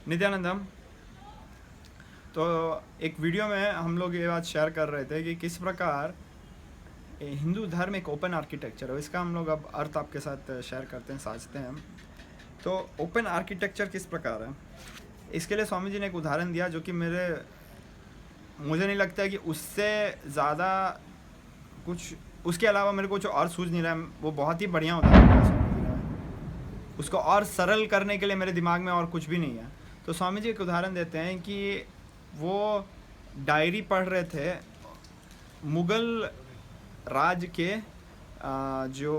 नित्यानंदम। तो एक वीडियो में हम लोग ये बात शेयर कर रहे थे कि किस प्रकार हिंदू धर्म एक ओपन आर्किटेक्चर है। इसका हम लोग अब अर्थ आपके साथ शेयर करते हैं, साझते हैं। तो ओपन आर्किटेक्चर किस प्रकार है, इसके लिए स्वामी जी ने एक उदाहरण दिया जो कि मुझे नहीं लगता है कि उससे ज़्यादा कुछ, उसके अलावा मेरे को कुछ और सूझ नहीं रहा है। वो बहुत ही बढ़िया उदाहरण दिया स्वामी जी ने, उसको और सरल करने के लिए मेरे दिमाग में और कुछ भी नहीं है। तो स्वामी जी एक उदाहरण देते हैं कि वो डायरी पढ़ रहे थे मुग़ल राज के जो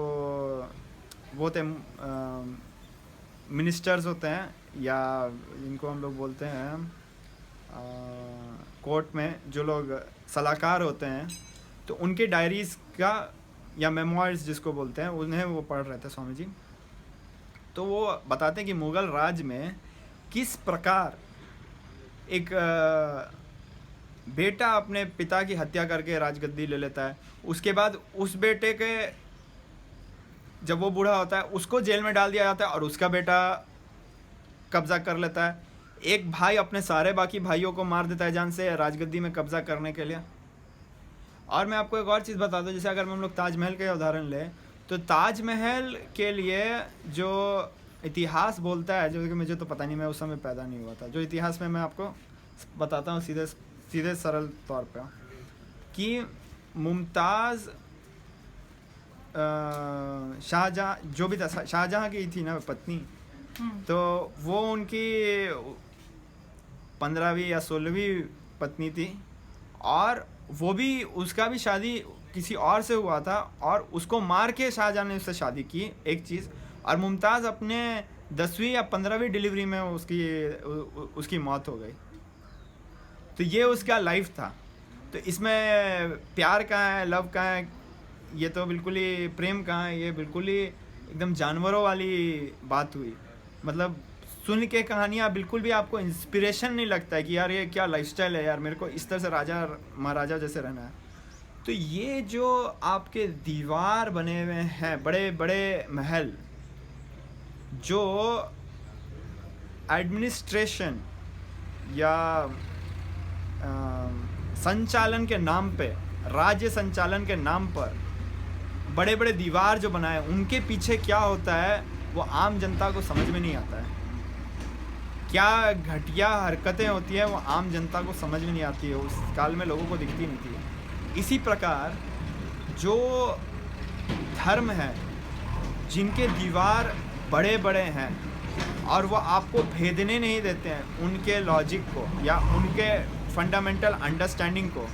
वो थे मिनिस्टर्स होते हैं या जिनको हम लोग बोलते हैं कोर्ट में जो लोग सलाहकार होते हैं, तो उनके डायरीज़ का या मेमोइर्स जिसको बोलते हैं, उन्हें वो पढ़ रहे थे स्वामी जी। तो वो बताते हैं कि मुग़ल राज में किस प्रकार एक बेटा अपने पिता की हत्या करके राजगद्दी ले लेता है। उसके बाद उस बेटे के जब वो बूढ़ा होता है उसको जेल में डाल दिया जाता है और उसका बेटा कब्ज़ा कर लेता है। एक भाई अपने सारे बाकी भाइयों को मार देता है जान से राजगद्दी में कब्ज़ा करने के लिए। और मैं आपको एक और चीज़ बता दूं, जैसे अगर हम लोग ताजमहल के उदाहरण लें, तो ताजमहल के लिए जो इतिहास बोलता है, जो कि मुझे तो पता नहीं, मैं उस समय पैदा नहीं हुआ था, जो इतिहास में मैं आपको बताता हूँ सीधे सरल तौर पे, कि मुमताज़ शाहजहाँ जो भी था, शाहजहाँ की थी ना पत्नी, तो वो उनकी 15वीं या 16वीं पत्नी थी, और वो भी उसका भी शादी किसी और से हुआ था और उसको मार के शाहजहाँ ने उससे शादी की, एक चीज़। और मुमताज़ अपने 10वीं या 15वीं डिलीवरी में उसकी मौत हो गई। तो ये उसका लाइफ था। तो इसमें प्यार कहाँ है, लव कहाँ है, ये तो बिल्कुल ही प्रेम कहाँ है, ये बिल्कुल ही एकदम जानवरों वाली बात हुई। मतलब सुन के कहानियाँ बिल्कुल भी आपको इंस्पिरेशन नहीं लगता है कि यार ये क्या लाइफस्टाइल है यार, मेरे को इस तरह से राजा महाराजा जैसे रहना है। तो ये जो आपके दीवार बने हुए हैं, बड़े बड़े महल, जो एडमिनिस्ट्रेशन या संचालन के नाम पे, राज्य संचालन के नाम पर बड़े बड़े दीवार जो बनाए, उनके पीछे क्या होता है वो आम जनता को समझ में नहीं आता है। क्या घटिया हरकतें होती है वो आम जनता को समझ में नहीं आती है, उस काल में लोगों को दिखती नहीं थी। इसी प्रकार जो धर्म है जिनके दीवार बड़े बड़े हैं और वो आपको भेदने नहीं देते हैं उनके लॉजिक को या उनके फंडामेंटल अंडरस्टैंडिंग को,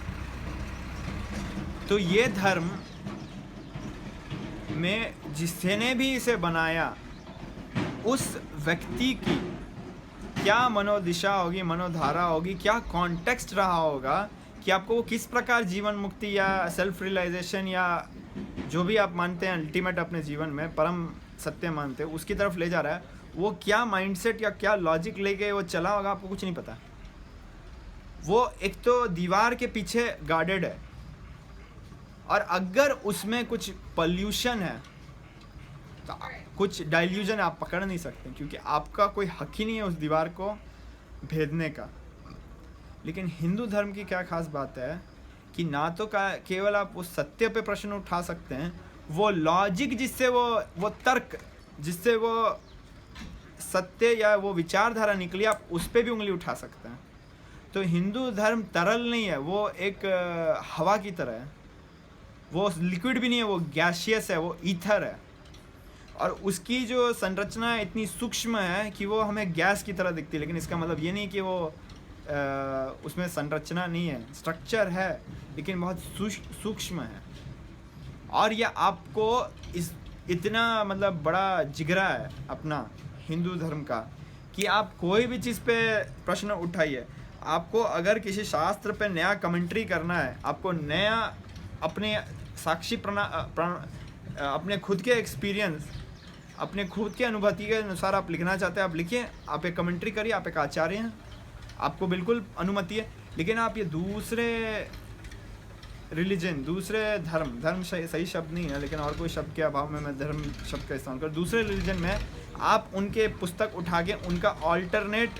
तो ये धर्म में जिसने भी इसे बनाया उस व्यक्ति की क्या मनोदिशा होगी, मनोधारा होगी, क्या कॉन्टेक्स्ट रहा होगा कि आपको वो किस प्रकार जीवन मुक्ति या सेल्फ रियलाइजेशन या जो भी आप मानते हैं अल्टीमेट अपने जीवन में परम सत्य मानते हैं उसकी तरफ ले जा रहा है। वो क्या माइंडसेट या क्या लॉजिक लेके वो चला होगा, आपको कुछ नहीं पता। वो एक तो दीवार के पीछे गार्डेड है, और अगर उसमें कुछ पॉल्यूशन है तो कुछ डाइल्यूजन आप पकड़ नहीं सकते, क्योंकि आपका कोई हक ही नहीं है उस दीवार को भेदने का। लेकिन हिंदू धर्म की क्या खास बात है कि ना तो केवल आप उस सत्य पे प्रश्न उठा सकते हैं, वो लॉजिक जिससे वो तर्क जिससे वो सत्य या वो विचारधारा निकली, आप उस पर भी उंगली उठा सकते हैं। तो हिंदू धर्म तरल नहीं है, वो एक हवा की तरह है, वो लिक्विड भी नहीं है, वो गैसियस है, वो ईथर है। और उसकी जो संरचना इतनी सूक्ष्म है कि वो हमें गैस की तरह दिखती है, लेकिन इसका मतलब ये नहीं कि वो उसमें संरचना नहीं है, स्ट्रक्चर है लेकिन बहुत सूक्ष्म है। और ये आपको इतना मतलब बड़ा जिगरा है अपना हिंदू धर्म का कि आप कोई भी चीज़ पे प्रश्न उठाइए। आपको अगर किसी शास्त्र पे नया कमेंट्री करना है, आपको नया अपने साक्षी अपने खुद के एक्सपीरियंस, अपने खुद के अनुभूति के अनुसार आप लिखना चाहते हैं, आप लिखिए, आप एक कमेंट्री करिए, आप एक आचार्य हैं, आपको बिल्कुल अनुमति है। लेकिन आप ये दूसरे रिलीजन, दूसरे धर्म सही शब्द नहीं है, लेकिन और कोई शब्द के अभाव में मैं धर्म शब्द का इस्तेमाल कर, दूसरे रिलीजन में आप उनके पुस्तक उठा के उनका ऑल्टरनेट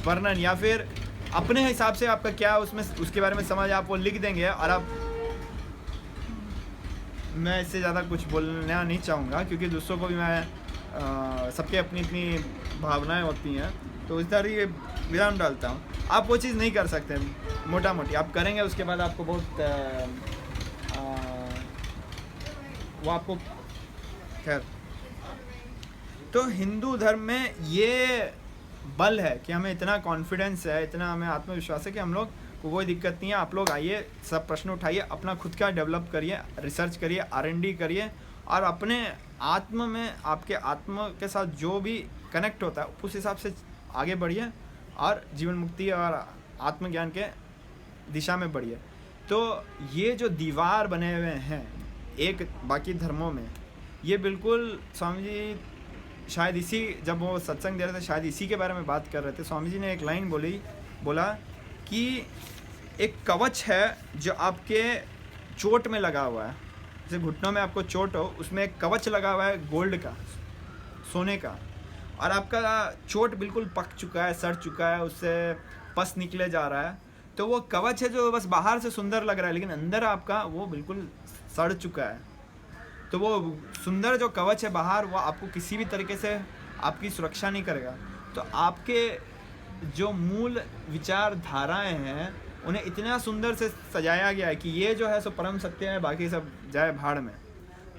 वर्णन या फिर अपने हिसाब से आपका क्या उसमें उसके बारे में समझ आप वो लिख देंगे और आप, मैं इससे ज़्यादा कुछ बोलना नहीं चाहूँगा क्योंकि दूसरों को भी मैं सबके अपनी अपनी भावनाएं होती हैं, तो इस तरह ये विराम डालता हूँ। आप वो चीज़ नहीं कर सकते मोटा मोटी, आप करेंगे उसके बाद आपको बहुत वो आपको खैर। तो हिंदू धर्म में ये बल है कि हमें इतना कॉन्फिडेंस है, इतना हमें आत्मविश्वास है कि हम लोग को कोई दिक्कत नहीं है। आप लोग आइए, सब प्रश्न उठाइए, अपना खुद का डेवलप करिए, रिसर्च करिए, R&D करिए और अपने आत्म में, आपके आत्म के साथ जो भी कनेक्ट होता है उस हिसाब से आगे बढ़िए और जीवन मुक्ति और आत्मज्ञान के दिशा में बढ़िए। तो ये जो दीवार बने हुए हैं एक बाकी धर्मों में, ये बिल्कुल स्वामी जी शायद इसी, जब वो सत्संग दे रहे थे शायद इसी के बारे में बात कर रहे थे। स्वामी जी ने एक लाइन बोला कि एक कवच है जो आपके चोट में लगा हुआ है, जैसे घुटनों में आपको चोट हो, उसमें एक कवच लगा हुआ है गोल्ड का, सोने का, और आपका चोट बिल्कुल पक चुका है, सड़ चुका है, उससे पस निकले जा रहा है। तो वो कवच है जो बस बाहर से सुंदर लग रहा है लेकिन अंदर आपका वो बिल्कुल सड़ चुका है। तो वो सुंदर जो कवच है बाहर, वो आपको किसी भी तरीके से आपकी सुरक्षा नहीं करेगा। तो आपके जो मूल विचारधाराएं हैं उन्हें इतना सुंदर से सजाया गया है कि ये जो है सो परम सत्य है, बाकी सब जाए भाड़ में।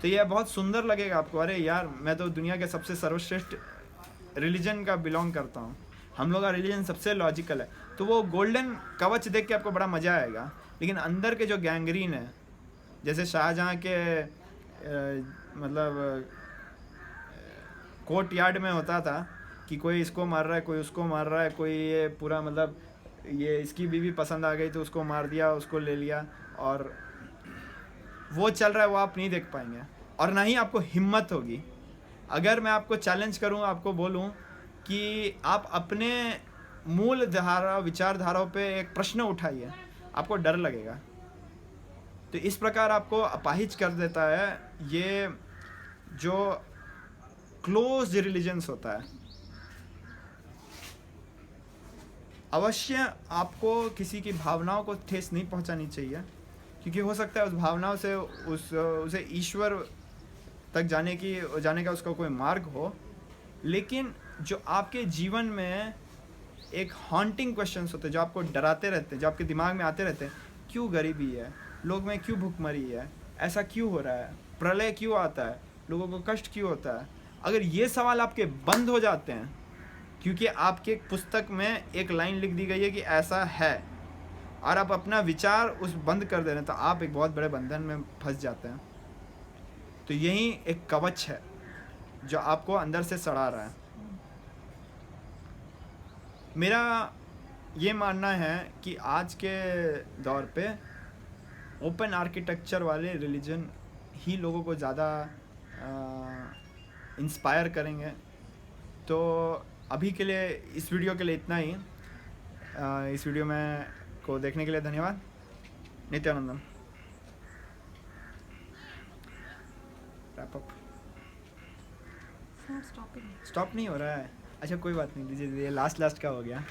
तो ये बहुत सुंदर लगेगा आपको, अरे यार मैं तो दुनिया के सबसे सर्वश्रेष्ठ रिलीजन का बिलोंग करता हूँ, हम लोग का रिलीजन सबसे लॉजिकल है। तो वो गोल्डन कवच देख के आपको बड़ा मज़ा आएगा। लेकिन अंदर के जो गैंग्रीन है, जैसे शाहजहाँ के मतलब कोर्ट यार्ड में होता था कि कोई इसको मार रहा है, कोई उसको मार रहा है, कोई ये पूरा मतलब ये इसकी बीवी पसंद आ गई तो उसको मार दिया, उसको ले लिया, और वो चल रहा है, वो आप नहीं देख पाएंगे और ना ही आपको हिम्मत होगी। अगर मैं आपको चैलेंज करूं, आपको बोलूं कि आप अपने मूल धारा विचारधाराओं पे एक प्रश्न उठाइए, आपको डर लगेगा। तो इस प्रकार आपको अपाहिज कर देता है ये जो क्लोज रिलीजन्स होता है। अवश्य आपको किसी की भावनाओं को ठेस नहीं पहुंचानी चाहिए, क्योंकि हो सकता है उस भावनाओं से उसे ईश्वर तक जाने का उसका कोई मार्ग हो। लेकिन जो आपके जीवन में एक हॉन्टिंग क्वेश्चंस होते हैं, जो आपको डराते रहते हैं, जो आपके दिमाग में आते रहते हैं, क्यों गरीबी है, लोग में क्यों भूखमरी है, ऐसा क्यों हो रहा है, प्रलय क्यों आता है, लोगों को कष्ट क्यों होता है, अगर ये सवाल आपके बंद हो जाते हैं, क्योंकि आपके पुस्तक में एक लाइन लिख दी गई है कि ऐसा है, और आप अपना विचार उस बंद कर दे रहे हैं, तो आप एक बहुत बड़े बंधन में फंस जाते हैं। तो यही एक कवच है जो आपको अंदर से सड़ा रहा है। मेरा ये मानना है कि आज के दौर पे ओपन आर्किटेक्चर वाले रिलीजन ही लोगों को ज़्यादा इंस्पायर करेंगे। तो अभी के लिए इस वीडियो के लिए इतना ही। इस वीडियो में को देखने के लिए धन्यवाद। नित्यानंदन। Wrap up. स्टॉप नहीं हो रहा है। अच्छा कोई बात नहीं, दीजिए लास्ट का हो गया।